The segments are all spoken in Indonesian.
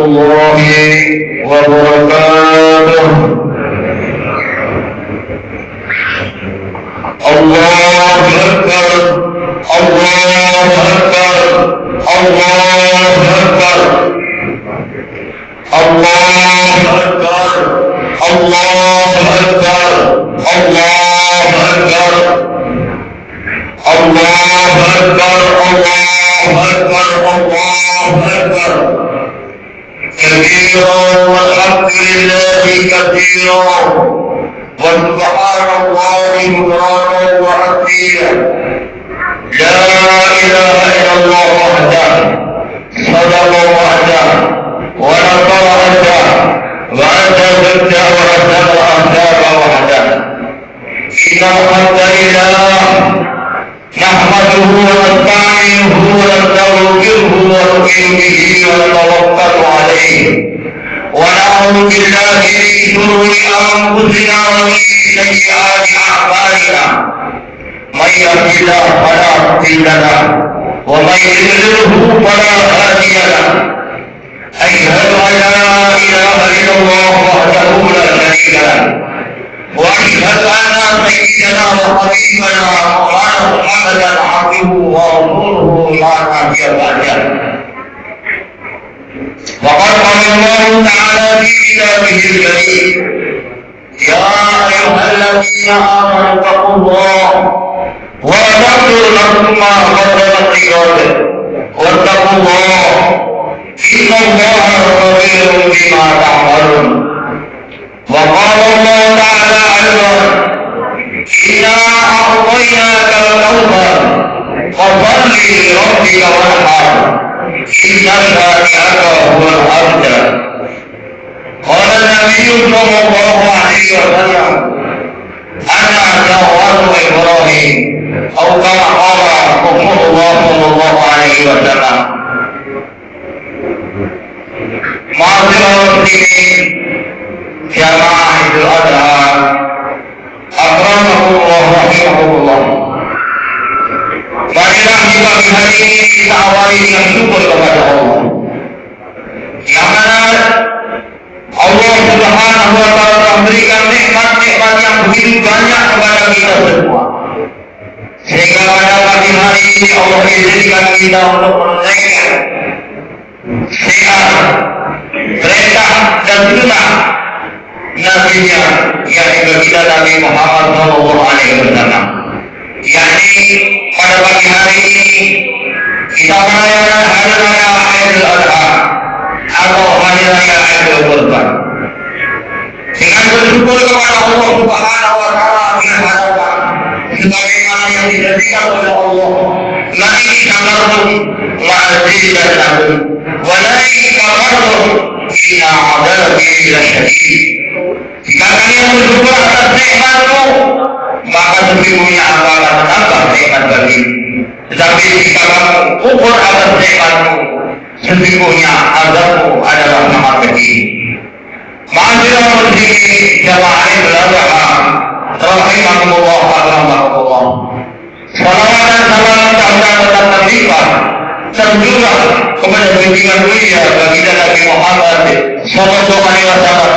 الله وبركاته. الله أكبر الله أكبر الله أكبر الله أكبر الله أكبر الله أكبر الله أكبر الله أكبر الله أكبر كبيرا والحمد لله كثيرا وسبحان الله بكرا وأصيلا. لا إله إلا الله وحده صدق وحده ونصر وحده وأنزل الهدى وأنزل الأحزاب وحده. إن الحمد لله نحمده ونستعينه ونستغفره ونؤمن به ونتوكل عليه ونعوذ بالله من شرور أنفسنا ومن سيئات أعمالنا. من يهد الله فلا مضل له ومن يضلله فلا هادي له. أشهد أن لا إله إلا الله وحده لا شريك له وأشهد أن سيدنا وحبيبنا مولانا محمدا عبده ورسوله لا نبي بعده. وقد قال الله تعالى في كتابه الكريم: يا أيها الذين آمنوا اتقوا الله وتقوا لكم ما قدمت لغد واتقوا الله إن الله خبير بما تعملون. وقال الله تعالى أيضا: إنا أعطيناك الكوثر فصل لربك وانحر إن شانئك هو الأبتر. قال النبي صلى الله عليه وسلم: أنا دعوة إبراهيم، أو كما قال رسول الله صلى الله عليه وسلم. معاشر المسلمين jamaah Idul Adha akramakumullah rahimakumullah. Marilah di pagi hari ini kita awali dengan syukur kepada Allah, yang mana Allah Subhanahu wa Ta'ala memberikan nikmat-nikmat yang begitu banyak kepada kita semua, sehingga pada pagi hari ini Allah izinkan kita untuk menunaikan syiar, perintah dan sunnah Nabi-Nya, yaitu kita Nabi Muhammad Sallallahu Alaihi Wasallam. Yakni pada pagi hari ini kita merayakan hari raya Idul Adha atau hari raya Idul Kurban dengan bersyukur kepada Allah Subhanahu Wa Taala dengan harapan sebagaimana yang dijanjikan oleh Allah, la in syakartum la azidannakum wa la in kafartum inna 'adzabi lasyadid. Jika kalian bersyukur atas nikmatmu, maka sesungguhnya aku akan menambah nikmat bagimu. Tetapi jika kamu kufur atas nikmatmu, sesungguhnya azabku adalah sangat pedih. Ma'asyiral muslimin jamaah Idul Adha rahimakumullah wa rahmatullah. Salawat dan salam tetap terlimpah tercurah kepada junjungan mulia baginda Nabi Muhammad sallallahu alaihi wasallam,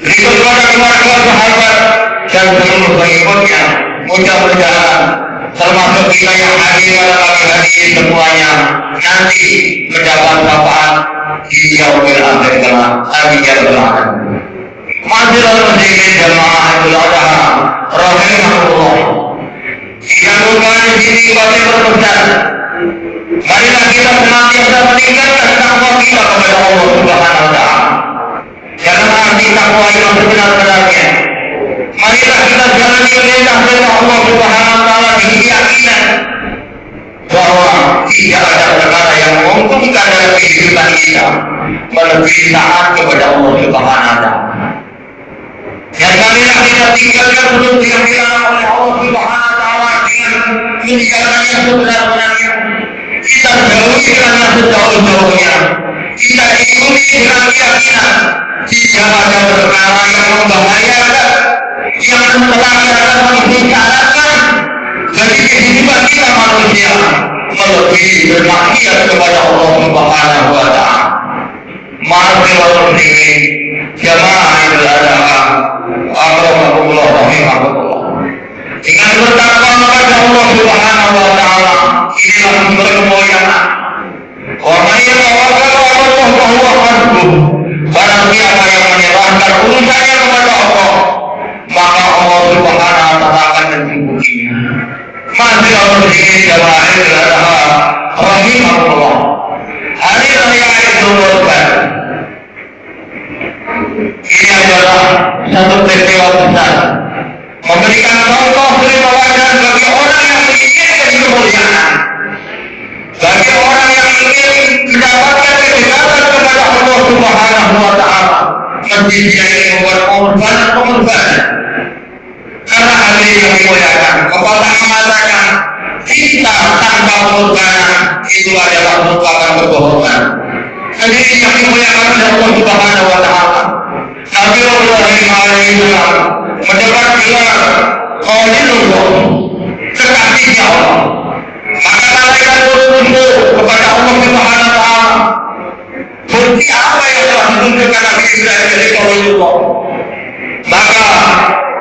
berikut kepada keluarga sahabat dan seluruh pengikutnya. Mudah-mudahan termasuk kita yang hadir pada pagi hari ini semuanya nanti mendapat syafaat di yaumil akhir kelak. Amin ya rabbal alamin. Ma'asyiral muslimin jamaah Idul Adha rahimakumullah. Disambungkan di sini kami berpesan, marilah kita senantiasa meningkatkan takwa kita kepada Allah Subhanahu wa Ta'ala. Jangan arti takwa yang sebenar-benarnya. Marilah kita jalani perintah dari Allah Subhanahu wa Ta'ala dengan keyakinan bahwa tidak ada perkara yang menguntungkan dalam kehidupan kita melebihi taat kepada Allah Subhanahu wa Ta'ala. Dan marilah kita tinggalkan hudud yang dilarang oleh Allah Subhanahu wa Ta'ala dengan meninggalkannya sebenar-benarnya. Kita jauhi dengan sejauh-jauhnya. Kita ikuti dengan keyakinan tidak ada perkara yang membahayakan, yang mencelakakan, membicarakan bagi kehidupan kita manusia melebihi bermaksiat kepada Allah Subhanahu wa Ta'ala. Ma'asyiral muslimin, jamaah Idul Adha, akramakumullah rahimakumullah. Dengan bertakwa kepada Allah Subhanahu wa taala, inilah sumber kemuliaan. Wa man yatawakkal 'ala Allah fa huwa hasbuh. Barang siapa yang menyerahkan urusannya kepada Allah, maka Allah Subhanahu wa taala akan mencukupinya. Ma'asyiral muslimin, jamaah Idul Adha, rahimakumullah. Hari raya Idul Adha ini adalah satu peristiwa besar, memberikan contoh keridhaan bagi orang yang menginginkan kemuliaan, bagi orang yang ingin mendapatkan kedekatan kepada Allah Subhanahu wa taala. Mesti dia ingin membuat pengorbanan. Karena hal ini yang dimuliakan, pepatah mengatakan cinta tanpa pengorbanan itu adalah merupakan kebohongan. Jadi yang dimuliakan oleh Allah Subhanahu wa taala, Nabi Ibrahim alaihissalam mendapat gelar Khalilullah, kekasihnya Allah. Maka malaikat bertunduk kepada Allah Subhanahu wa taala. Bukti apa yang telah ditunjukkan Nabi Ibrahim dari Khalilullah? Maka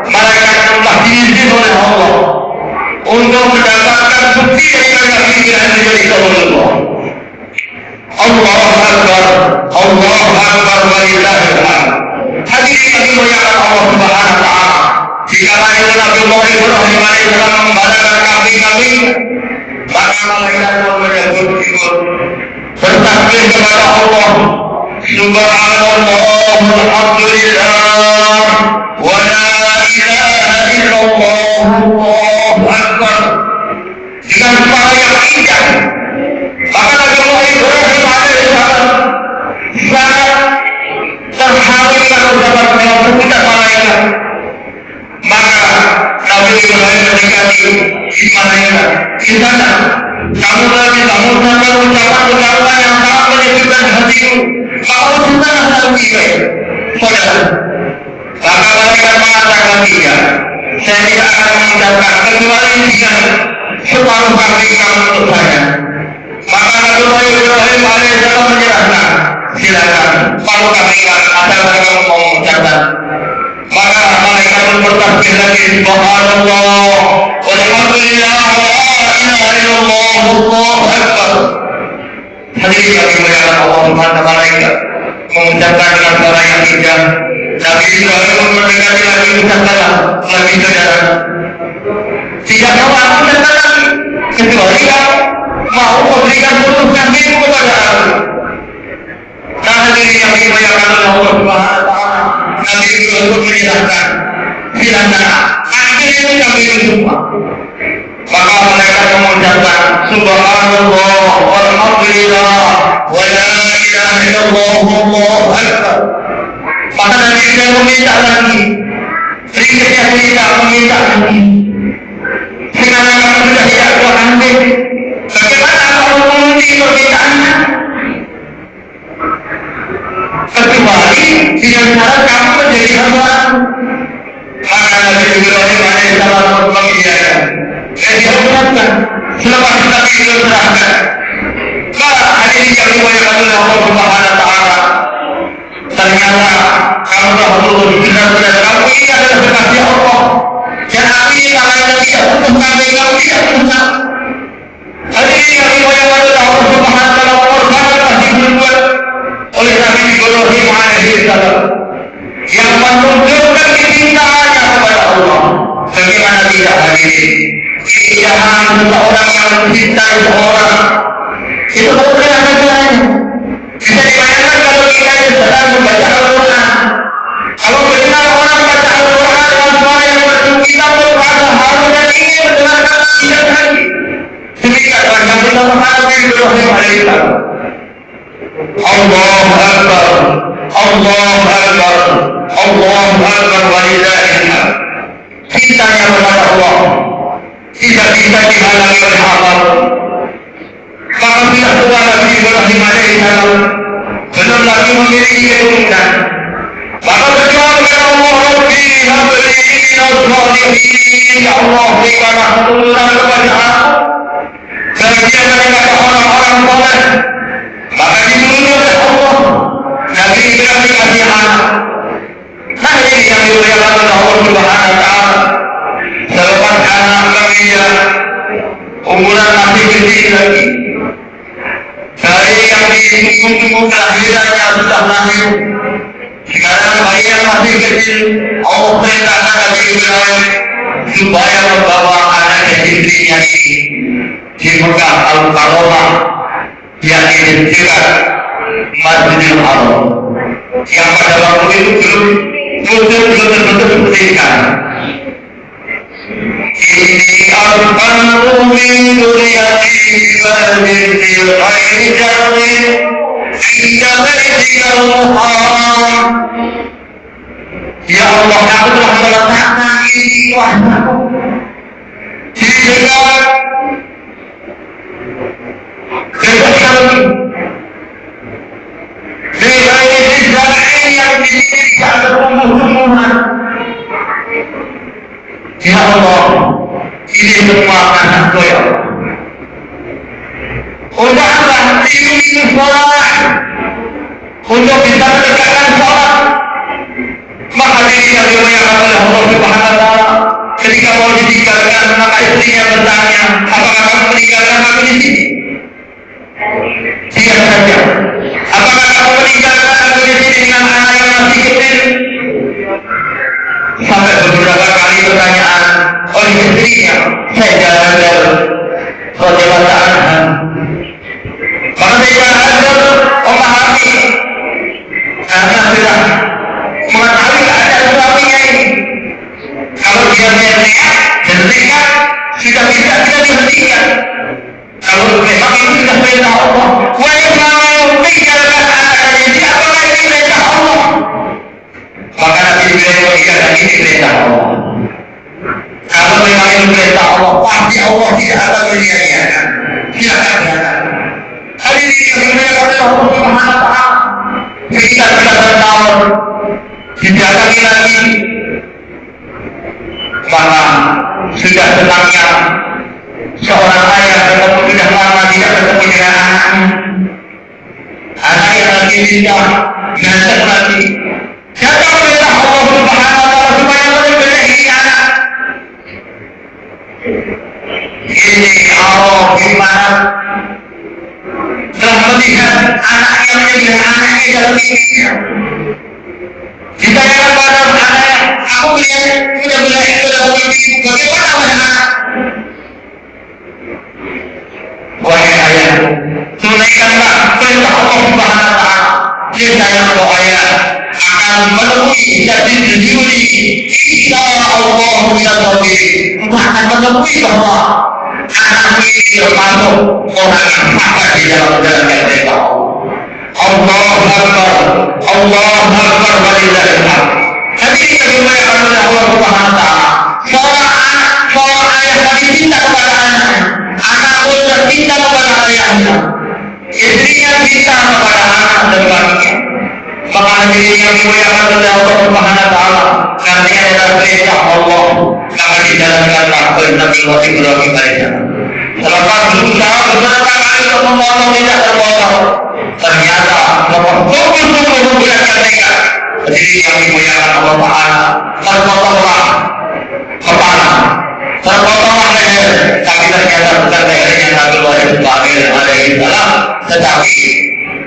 malaikat telah diizinkan oleh Allah untuk mendapatkan bukti dari Nabi Ibrahim dari Khalilullah. Allahu Akbar, Allahu Akbar, walillahil hamd. Hadirin yang dimuliakan Allah Subhanahu wa taala, jika Nabi Ibrahim alaihissalam membacakan kambing-kambing, maka malaikat menyebut bertakbir kepada Allah, Subhanallah, alhamdulillah, wa la ilaha illallah, Allahu Akbar. Dengan suara yang indah, maka Nabi Ibrahim alaihissalam sangat terharu karena dapat mengucapkan malaikat. Maka Nabi Ibrahim ketika di malaikat, di sana kamu lagi mengucapkan ucapan yang sangat menyejukkan hatiku. Kau sudah Nabi Ibrahim, saudara. Maka malaikat mengatakan dia, saya tidak akan mengucapkan kecuali dengan separuh kambing kamu untuk saya. Maka Nabi Ibrahim alaihissalam menyerahkan, silakan paruh kambing asal kamu mau mengucapkan. Maka malaikat pun bertakbir lagi, Subhanallah, walhamdulillah, wa la ilaha illallah, Allahu Akbar. Hadirin yang dimuliakan Allah Subhanahu wa taala, mengucapkan dengan suara yang indah. Nabi Ibrahim pun mendekati lagi, ucapkanlah lagi saudara. Tidak tahu aku datang lagi, kecuali kamu mau memberikan putus kambingmu kepada aku. Nah, hadirin yang dimuliakan Allah Subhanahu wa taala, Nabi Ibrahim pun menyerahkan, silakan ambil itu kambing semua. Maka mereka mengucapkan Subhanallah, walhamdulillah, wa la ilaha illallah, Allahu Akbar. Maka Nabi Ibrahim meminta lagi, berikutnya meminta lagi. Sekarang kamu sudah tidak kuat ambil, bagaimana kamu mengundi permintaannya? Kecuali dengan cara kamu menjadi hamba. Maka Nabi Ibrahim alaihissalam mengiyakan. Dan dia mengucapkan, selepas Nabi itu serahkan. Maka hadirin yang dimuliakan oleh Allah Subhanahu wa taala, ternyata kamu Rasulullah benar-benar kamu ini adalah kekasih Allah. Dan aku ini tangannya tidak putus kambing, kamu tidak putus. Hadirin yang dimuliakan oleh Allah Subhanahu wa taala, korban masih berbuat oleh Nabi Ibrahim alaihissalam yang menunjukkan kecintaannya kepada Allah. Bagaimana tidak hadirin? Keindahan seseorang yang mencintai seseorang itu bukan segalanya. Bisa dibayangkan kalau kita sedang membaca Al-Quran. Kalau benar orang baca Al-Quran dengan suara yang merdu, kita merasa haru dan ingin mendengarkan tidak lagi. Demikian yang bersama Nabi Ibrahim alaihissalam. Allahu Akbar, Allahu Akbar, Allahu Akbar, walillahil hamd. Cintanya kepada Allah tidak bisa dihalangi oleh apapun. Maka bila tua Nabi Ibrahim alaihissalam belum lagi memiliki keturunan, maka berdoa kepada Allah, Rabbi habli minaz shalihin, ya Allah berikanlah keturunan kepada aku bagian daripada orang-orang soleh. Maka dituruti oleh Allah Nabi Ibrahim dikasih anak. Nah ini yang dimuliakan oleh Allah Subhanahu wa Ta'ala. Selepas anak kalinya umuran masih kecil lagi. Dari yang ditunggu-tunggu kelahirannya sudah lahir. Sekarang bayi yang masih kecil, Allah perintahkan Nabi Ibrahim supaya membawa anaknya istrinya ini di Mekah Al-Karomah yang di dekat Masjidil Haram, yang pada waktu itu belum betul-betul seperti sekarang. Ini al-Qur'an min duriyati wal-Jil ghairi jarri Inda baitikal muharram. Ya Allah, aku telah meletakkan ini kuasaku di dekat kami. Di ghairi jarri yang di sini tidak bertumbuh-tumbuhan. Ya Allah, ini semua anakku ya Allah. Untuk apa? Ini sholat. Untuk bisa menegakkan sholat. Maka ini yang dimuliakan oleh Allah Subhanahu wa Ta'ala. Ketika mau ditinggalkan, maka istrinya bertanya, apakah kamu meninggalkan aku di sini? Tidak saja. Apakah kamu meninggalkan aku di sini dengan anak yang masih kecil? Sampai beberapa kali pertanyaan oleh istrinya, saya jalan-jalan Radhiyallahu anha. Maka saya jalan memahami karena sudah mengetahui keadaan suaminya ini. Kalau dia sehat dan sehat, sudah bisa tidak dihentikan. Kalau memang itu sudah perintah Allah, wahai mau tinggalkan anak dan istri, apakah ini perintah Allah? Maka Nabi Ibrahim mengingatkan ini perintah Allah. Kalau memang itu perintah Allah, pasti Allah tidak akan menyia-nyiakan. Tidak akan. Hal ini yang dimuliakan oleh Allah Subhanahu wa Ta'ala. Kita sudah bertahun didatangi lagi, maka sudah senangnya seorang ayah ketemu sudah lama tidak bertemu dengan anaknya. Anak yang lagi tidak ngasih lagi. Siapa perintah Allah Subhanahu wa Ta'ala supaya membenahi anak? Ini Allah gimana telah melihat anaknya menjadi anaknya dalam mimpinya. Ditanya kepada anaknya, aku punya belah itu dalam mimpimu, bagaimana wahai anak? Wahai ayah, tunaikanlah perintah Allah Subhanahu wa Ta'ala. Niscaya engkau ayah akan menemui jadi diri. Insya Allah engkau akan menemui bahwa anak ini termasuk orang yang sabar di dalam menjalankan perintah Allah. Allahu Akbar, Allahu Akbar, walillahil hamd. Jadi kita dimuliakan oleh Allah Subhanahu wa Ta'ala. Seorang ayah tadi cinta kepada anaknya, anak pun cinta kepada ayahnya, istrinya cinta kepada anak dan suaminya. Maka hadirin yang dimuliakan oleh Allah Subhanahu wa Ta'ala, karena adalah perintah Allah, maka dijalankanlah oleh Nabi Ibrahim alaihissalam. Selepas berusaha beberapa kali untuk memotong tidak terpotong, ternyata sungguh-sungguh membulatkan tekad. Hadirin yang dimuliakan Allah Ta'ala, terpotonglah kepala, terpotonglah leher, tapi ternyata bukan lehernya Nabi Ibrahim alaihissalam, tetapi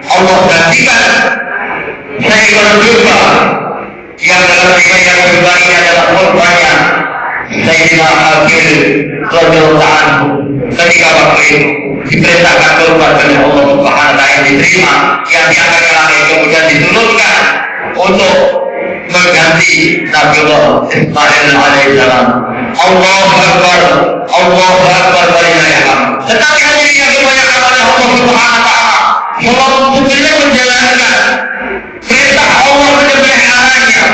Allah gantikan seekor domba yang dalam riwayat domba ini adalah korbannya Sayyidina Habil radhiyallahu anhu. Ketika waktu itu diperintahkan korban oleh Allah Subhanahu wa Ta'ala yang diterima, yang diangkat ke langit kemudian diturunkan untuk mengganti Nabiullah Ismail alaihissalam. Allahu Akbar, Allahu Akbar, walillahil hamd. Tetapi hadirin yang dimuliakan oleh Allah Subhanahu wa Ta'ala, sebelum menjalankan perintah Allah menyembelih anaknya,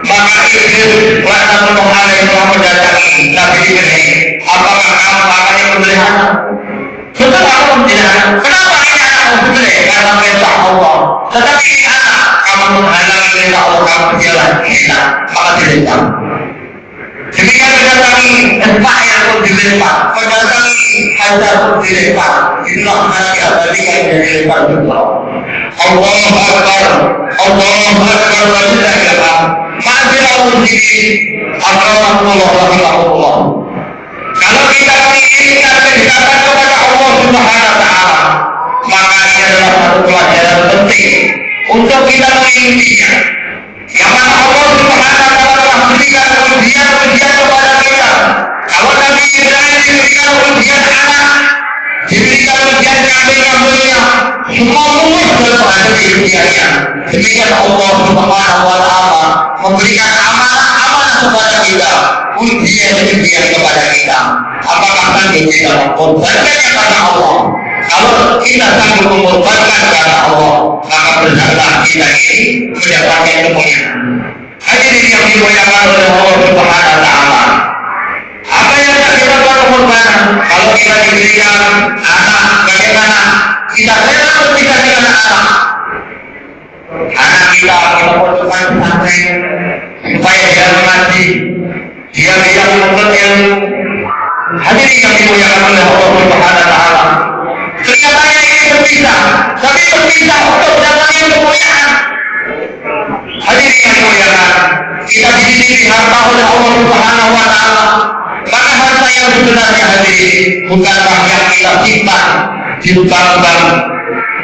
maka Iblis laknatullah alaihi telah mendatangi Nabi Ibrahim. Apakah kamu akan menyembelih anak? Setelah Allah tidak. Kenapa ini anak menyembelih? Karena perintah Allah. Tetapi ini anak kamu menghalangi perintah Allah, kamu berjalan kita, maka dilempar. Ketika mendatangi Ismail pun dilempar, mendatangi hajar dilempar. Itulah nanti abadikan yang dilempar juga. Allahu Akbar, Allahu Akbar, walillahi alhamd. Ma'asyiral muslimin, rahimahullah. Kalau kita menginginkan kedekatan kepada Allah Subhanahu wa taala, maka ini adalah satu pelajaran penting untuk kita mengikutinya. Yang mana Allah Subhanahu wa taala telah memberikan ujian kepada kita. Kalau Nabi Ibrahim diberikan ujian anak, diberikan ujian kambing-kambingnya, semua mulus dalam menghadapi ujiannya. Demikian Allah Subhanahu wa taala memberikan amanah kepada kita, ujian kepada kita. Apakah sanggup kita mengorbankan kepada Allah? Kalau kita sanggup mengorbankan kepada Allah, maka bersama kita ini mendapatkan kemuliaan. Hadirin yang dimuliakan oleh Allah Subhanahu wa taala. Apa yang kita buat pengorbanan? Kalau kita diberikan anak, bagaimana? Kita rela berpisah dengan anak kita butuhkan pesantren supaya dia mengaji, dia bisa menuntut ilmu. Hadirin yang dimuliakan oleh Allah Subhanahu wa taala. Kelihatannya ini berpisah, tapi berpisah untuk datangnya kemuliaan. Hadirin yang dimuliakan, kita dititipi harta oleh Allah Subhanahu wa taala. Maka harta yang sebenarnya hadirin bukanlah yang kita simpan di bank-bank,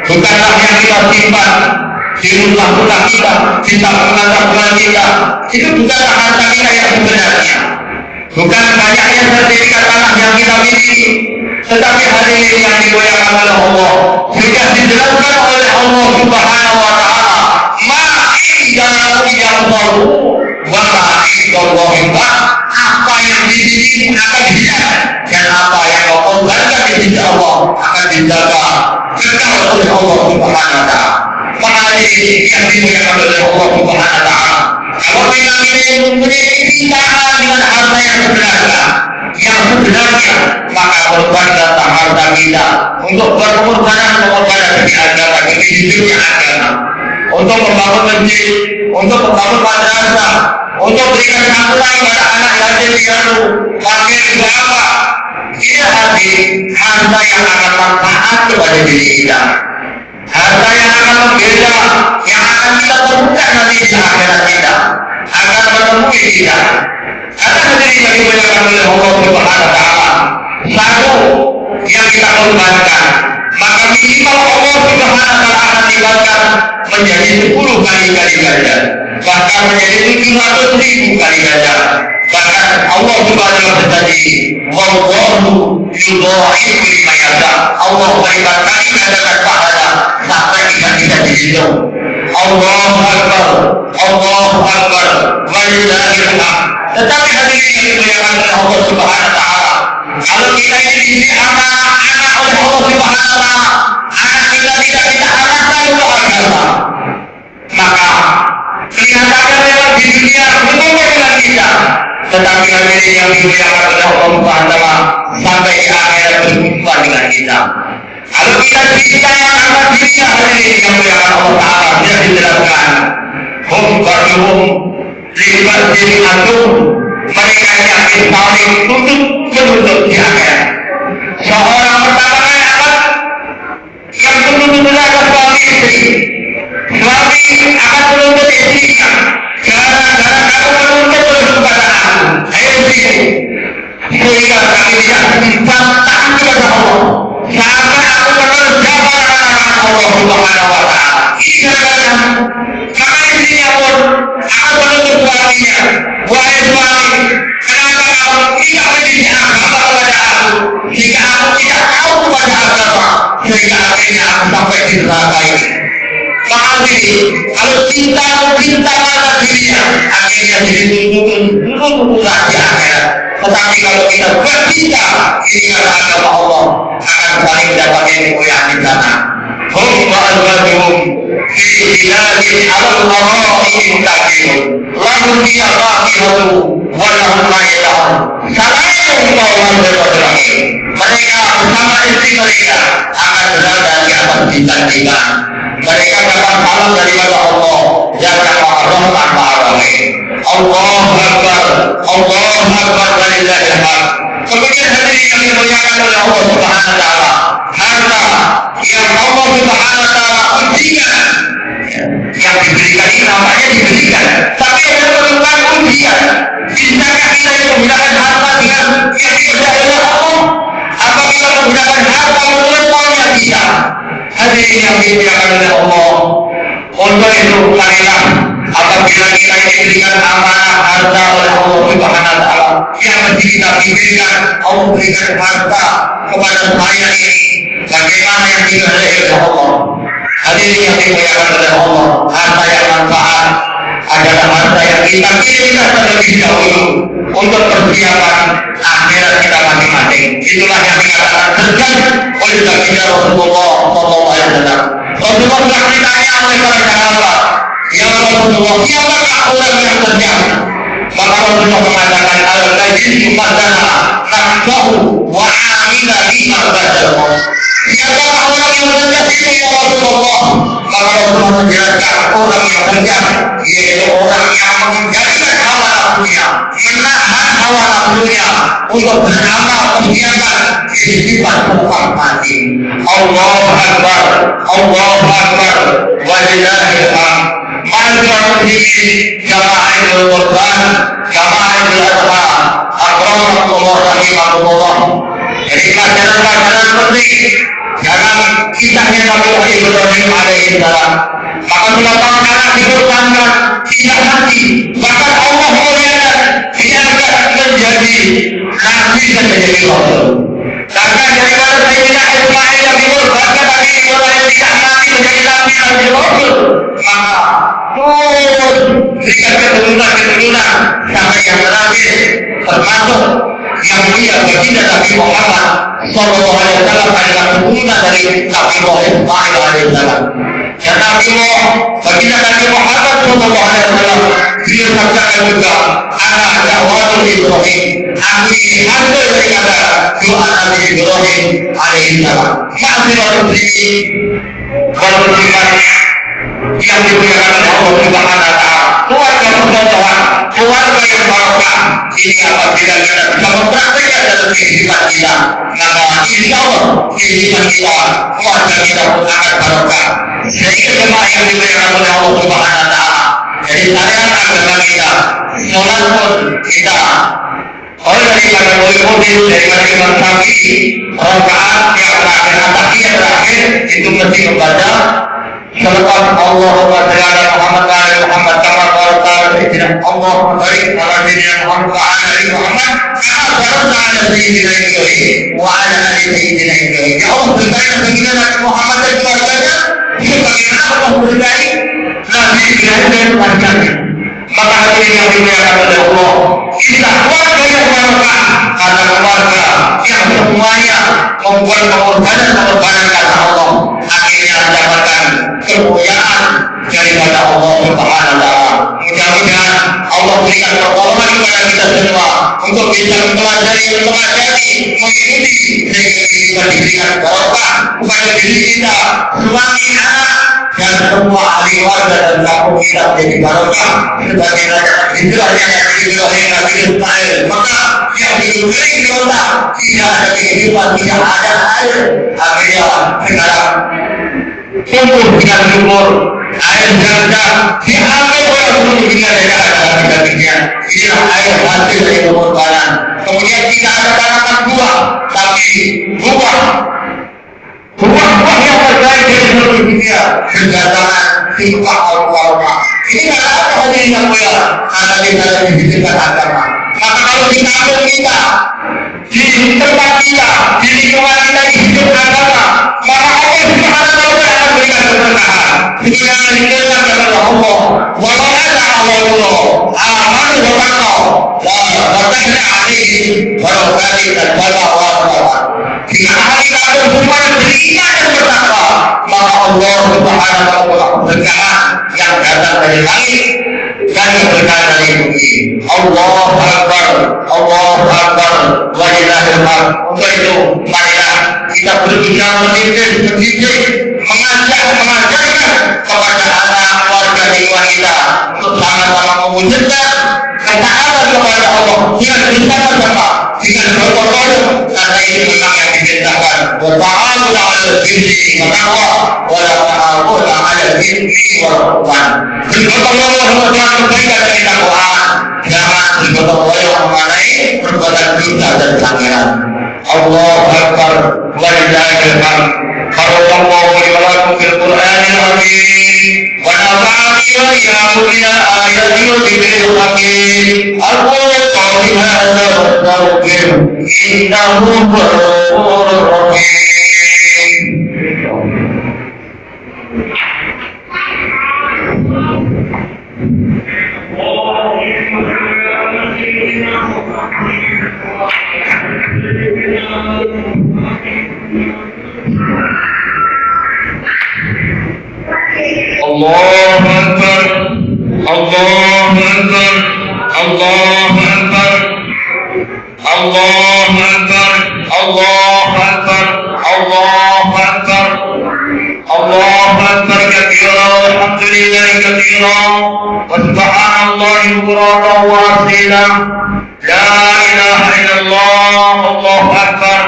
bukanlah yang kita simpan di rumah-rumah kita, di tabungan-tabungan kita. Itu bukanlah harta kita yang sebenarnya. Bukan banyaknya sertifikat tanah yang kita miliki, tetapi hadirin yang dimuliakan oleh Allah, sudah dijelaskan oleh Allah Subhanahu wa taala, ma indakum yanfa'u wa ma indallahi baq. Apa yang dimiliki akan dijaga, dan apa yang kau korbankan di sisi Allah akan dijaga kekal oleh Allah Subhanahu wa taala. Maka ini yang dimuliakan oleh Allah Subhanahu wa taala. Kalau kita mempunyai cintaan dengan harta yang sebenarnya, maka korbankan harta kita untuk berkorbanan demi agama, demi hidupnya agama, untuk membangun masjid, untuk membangun madrasah, untuk berikan santunan kepada anak yatim piatu, fakir berapa. Ini harta yang akan manfaat kepada diri kita, harta yang akan membela, yang akan kita temukan nanti di akhirat kita, akan menemui kita. Karena hadirin yang dimuliakan oleh Allah Subhanahu wa taala, satu yang kita korbankan, maka minimal Allah Subhanahu wa taala akan tinggalkan menjadi 10 kali ganda, bahkan menjadi 700.000 kali ganda. Bahkan Allah Subhanahu wa taala berjanji, wallahu yudha'ifu liman yasha. Allah berikan kali gandakan pahala sampai tidak dihitung. Allahu Akbar, Allahu Akbar, walillahil hamd. Tetapi hadirin yang dimuliakan oleh Allah Subhanahu wa taala, kalau kita ini diberi anak oleh Allah Subhanahu wa taala, anak kita tidak kita arahkan luar biasa, maka kelihatannya lewat di dunia berbeda dengan kita. Tetapi hadirin yang dimuliakan oleh Allah Subhanahu wa taala, sampai di akhirat berjumpa dengan kita. Kalau kita cinta anak dirinya, hadirin yang dimuliakan Allah taala, sudah dijelaskan, hum ba'duhum libat diri antum, mereka yang saling menuntut di akhirat. Seorang pertama akan yang menuntut adalah suami istri. Suami akan menuntut istrinya, gara-gara kamu menuntut kepada aku, ayo istriku, sehingga kami tidak bisa taat kepada Allah, sampai aku bekerja pada Allah Subhanahu wa taala. Ini gara-gara maka istrinya pun akan menuntut suaminya, wahai suami, kenapa kamu tidak mendidik agama kepada aku, jika aku tidak tahu kepada agama, sehingga akhirnya aku sampai di neraka ini. Maka ini, kalau cinta mata dirinya, akhirnya dituntut lagi akhirat. Tetapi kalau kita bercinta, ini adalah agama Allah, akan saling mendapatkan kemuliaan di sana. Hum wa azwajuhum fi biladin al-ara'i mutakirun lahum fiha faqihatu wa lahum ma'ilahum salamun qawlan bil-rahim. Mereka bersama istri mereka akan berada di atas bintang-bintang. Mereka dapat salam daripada Allah yang maha rahman maha rahim. Allahu Akbar, Allahu Akbar, walillahil hamd. Kemudian hadirin yang dimuliakan oleh Allah Subhanahu wa taala, harta yang Allah Subhanahu wa taala ujian, yang diberikan ini namanya diberikan, tapi ada merupakan ujian. Bisakah kita menggunakan harta dengan yang dikehendaki oleh Allah? Apa kita menggunakan harta menurut maunya kita? Hadirin yang dimuliakan oleh Allah, untuk itu marilah apabila kita diberikan amanah harta oleh Allah Subhanahu wa taala, yang mesti kita pikirkan, Allah berikan harta kepada saya ini bagaimana yang dikehendaki oleh Allah. Hadirin yang dimuliakan oleh Allah, harta yang manfaat adalah harta yang kita pilihkan terlebih dahulu untuk persiapan akhirat kita masing-masing. Itulah yang dikatakan tegas oleh baginda Rasulullah SAW. Rasulullah telah ditanya oleh para sahabat, ya Rasulullah, siapakah orang yang terjang? Maka Rasulullah mengatakan, al-ladzi qadana nafsahu wa amila bima ba'dahu. Siapakah orang yang terjang itu ya Rasulullah? Maka Rasulullah menjelaskan orang yang terjang yaitu orang yang mengendalikan hawa nafsunya, menahan hawa nafsunya untuk beramal persiapan kehidupan tempat mati. Allahu Akbar, Allahu Akbar, walillahil hamd. Ma'asyiral muslimin, jama'atul qurban, jama'atul adha, akramakumullah rahimakumullah. Jadi pelajaran-pelajaran penting dalam kisahnya Nabi Ibrahim alaihi salam. Maka sudah anak dikorbankan tidak mati, bahkan Allah muliakan dia akan menjadi nabi dan menjadi rasul. Karena daripada Sayyidina Ismail yang dikorbankan Nabi Ibrahim tidak mati menjadi nabi dan menjadi rasul, maka terus berikan keturunan sampai yang terakhir, termasuk yang dia baginda Nabi Muhammad Sallallahu Alaihi Wasallam adalah keturunan dari Nabi Ismail Alaihi Salam. Dan Nabi baginda Nabi Muhammad Sallallahu Alaihi Wasallam dia katakan juga, anak dakwatul Ibrahim, aku ini hasil daripada doa Nabi Ibrahim Alaihi Salam. Ma'asyiral muslimin wal muslimat yang dimuliakan oleh Allah Subhanahu wa taala, keluarga persaudaraan, keluarga yang barokah ini apabila kita bisa mempraktikkan dalam kehidupan kita, maka insya Allah kehidupan kita, keluarga kita pun akan barokah. Jadi jemaah yang dimuliakan oleh Allah Subhanahu wa taala, jadi syariat agama kita, sholat pun kita daripada mengikuti daripada Imam Syafi'i, rakaat yang terakhir, tahiyat terakhir itu mesti membaca selepas Allahumma shalli ala Muhammad wa ala Muhammad kama barakta ala sayyidina Allahumma barik ala sayyidina Muhammad wa ala ali Muhammad kama barakta ala sayyidina Ibrahim wa ala ali sayyidina Ibrahim. Ya Allah, berikan sayyidina Nabi Muhammad dan keluarganya sebagaimana Allah berikan Nabi Ibrahim dan keluarganya. Maka hadirin yang dimuliakan oleh Allah, kita keluarga yang barokah karena keluarga yang semuanya membuat pengorbanan kata Allah akhirnya mendapatkan kemuliaan daripada Allah Subhanahu wa taala. Mudah-mudahan Allah berikan pertolongan kepada kita semua untuk bisa mempelajari, mengikuti sehingga kita diberikan barokah kepada diri kita, suami, anak, dan semua ahli warga dan kampung kita menjadi barokah sebagaimana hijrahnya Nabi Ibrahim Nabi Ismail. Maka yang diberi dosa tidak ada kehidupan, tidak ada air, akhirnya sekarang tumbuh dengan subur, air zam-zam diambil oleh seluruh dunia dan ada dagingnya. Inilah air hasil dari pengorbanan. Kemudian tidak ada tanaman buah, tapi buah yang terbaik dari seluruh dunia kedatangan sifat al-Qur'an. Ini tidak ada hadirin yang mulia karena kita dibisikkan agama. Maka kalau di kampung kita, di tempat kita, di lingkungan kita hidup agama, maka Allah Subhanahu wa taala akan berikan keberkahan. Sebagaimana dikatakan oleh Allah, wa la ta'awudu amanu wa taqwa la fatahna alaihim barakatin al-bala. Jika ahli kampung semua beriman dan bertakwa, maka Allah Subhanahu wa taala berkahan yang datang dari langit dan keberkahan dari bumi. Allahu Akbar, Allahu Akbar, walillahil hamd. Untuk itu, marilah kita berusaha mendidik, mengajarkan kepada anak warga lingkungan kita untuk sama-sama mewujudkan ketaatan kepada Allah dengan bersama-sama dengan berkorban wa ta'awun 'alal birri wa taqwa wa la ta'awun 'alal ithmi wal 'udwan. Bergotong royong melakukan kebaikan dan ketakwaan, jangan bergotong royong mengenai perbuatan dosa dan pelanggaran. Allahu Akbar walillahil hamd. Barakallahu li wa lakum fil Qur'anil azim wa nafa'ani wa iyyakum bil ayati wa dhikril hakim. Aqulu qawli hadza wa astaghfir innahu huwal ghafurur rahim. Allahu Akbar, Allahu Akbar, Allahu Akbar, Allahu Akbar, Allahu Akbar, Allahu Akbar, Allahu Akbar katsira walhamdulillahi katsira wa subhanallahi bukratan wa asila. La ilaha illallah, Allahu Akbar,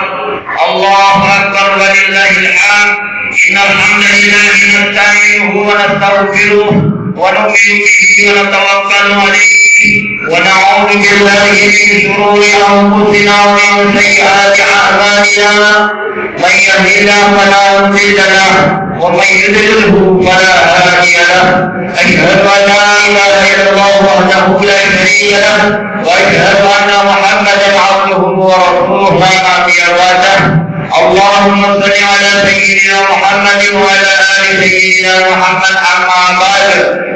Allahu Akbar walillahil hamd. Innal hamdalillah nasta'inuhu wa nastaghfiruh wa nu'minu bihi wa natawakkalu alayhi wa na'udzu billahi min shururi anfusina wa min sayyiati a'malina. Man yahdihillahu fala mudilla lahu wa man yudlilhu fala hadiya lahu. Ashhadu an la ilaha illallah wahdahu la sharika lahu wa ashhadu anna Muhammadan 'abduhu wa rasuluhu la nabiyya ba'dahu. Allahumma salli ala sayyidina Muhammadin wa ala ali sayyidina Muhammad amma ba'd.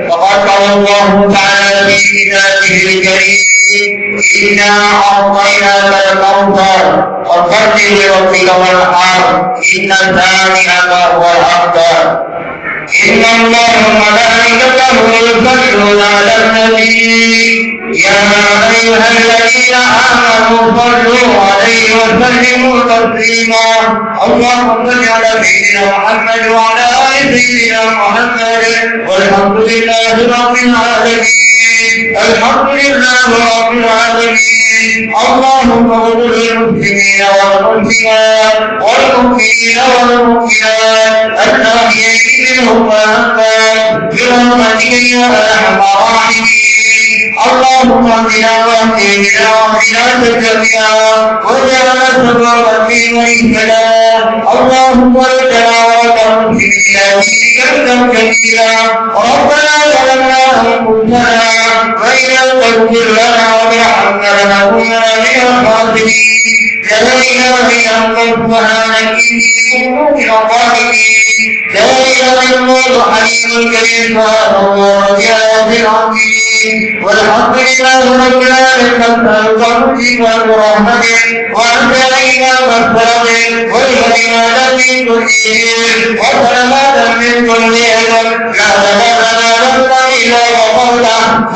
Faqad qala Allah ta'ala fi kitabihi al-karim inna a'tainaka al-kawthar fasalli li rabbika wanhar inna shani'aka huwal abtar. Inna Allaha wa malaikatahu yusalluna 'alan nabiy ya ayyuhalladhina amanu sallu 'alaihi wa sallimu taslima. Allahumma salli 'ala sayyidina Muhammad wa 'ala ali sayyidina Muhammad walhamdulillahi rabbil alamin. Alhamdulillahi rabbil alamin. Allahumma ighfir lil muslimina wal muslimat wal mu'minina wal mu'minat al-ahya'i minhum وأنفاق برحمتك يا أرحم الراحمين. اللهم اهدنا واهدنا واهدنا سبيلا واجعلنا سببا في وإهدنا. اللهم ارجنا وتغفر لنا دينك كثيرا. ربنا ظلمنا أنفسنا وإن لم تغفر لنا وترحمنا لنكونن من الخاسرين. لا إله إلا أنت سبحانك إني كنت من الظالمين. لا إله إلا الله الحليم الكريم سبحان الله يا رب العالمين. والحمد لله رب العالمين. نسألك ورحمته وأنت علينا مغفرته والكلمات من كل خير وسلامات من كل إثم. لا لنا إلا غفرته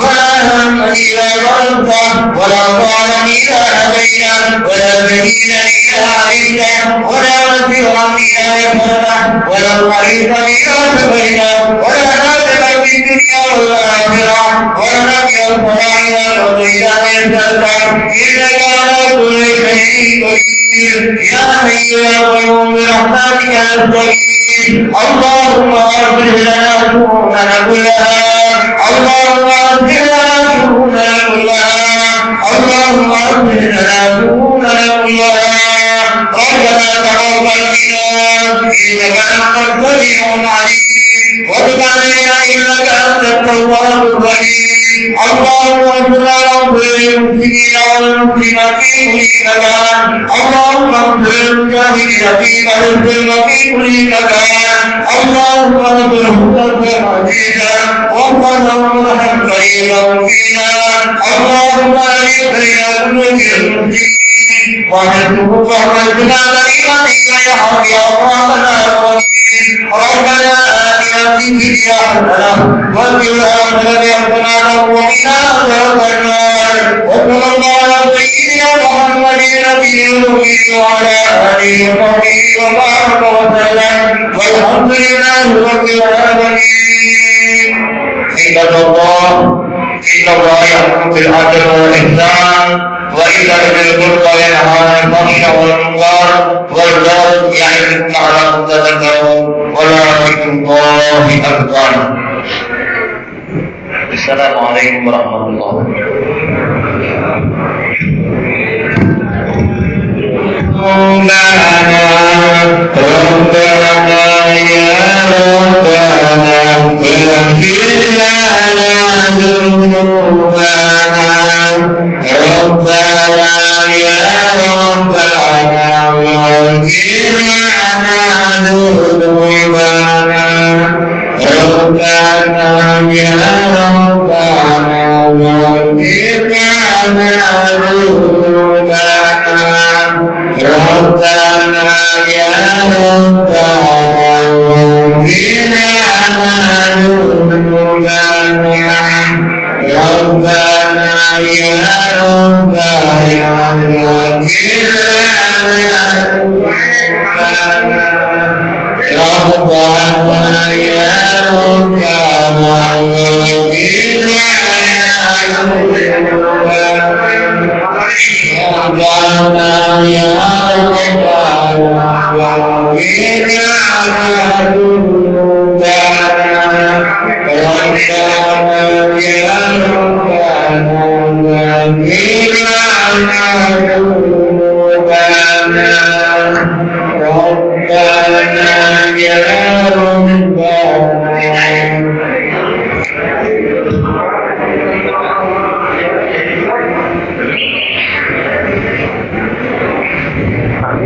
ولا هم إلا غفرته ولا ضال إلا هدينا ولا سبيل إلا علينا ولا مسيرا إلا يسرنا ولا طريق إلا سبينا ولا نافع في الدنيا والآخرة ولا نبي الصلاة إلا قضينا يسرنا إنك على كل شيء قدير. يا حي يا قيوم برحمتك نستغيث. اللهم اغفر لنا شرورنا كلها. اللهم اغفر لنا شرورنا كلها. اللهم اغفر لنا شرورنا كلها. ربنا تقبل منا انك انت السميع العليم وتب علينا انك انت التواب الرحيم. اللهم اغفر للمسلمين والمسلمات في كل مكان. اللهم اغفر للمجاهدين في فلسطين وفي كل مكان. اللهم اغفرهم غفرا عزيزا واغفرهم رحمة قريبا فينا. اللهم اعز بين قلوب المسلمين واهدهم ورحمتنا برحمتك يا رب يا ربنا الرحيم. ربنا آتنا في الدنيا حسنة وفي الآخرة حسنة وقنا عذاب النار. وصلى الله على سيدنا محمد النبي الأمي وعلى آله وصحبه وبارك وسلم والحمد لله رب العالمين. عباد الله إن الله يأمر بالعدل والإحسان وإيتاء ذي القربى وينهى عن الفحشاء والمنكر والبغي Al-Quran. Assalamualaikum warahmatullahi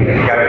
Kami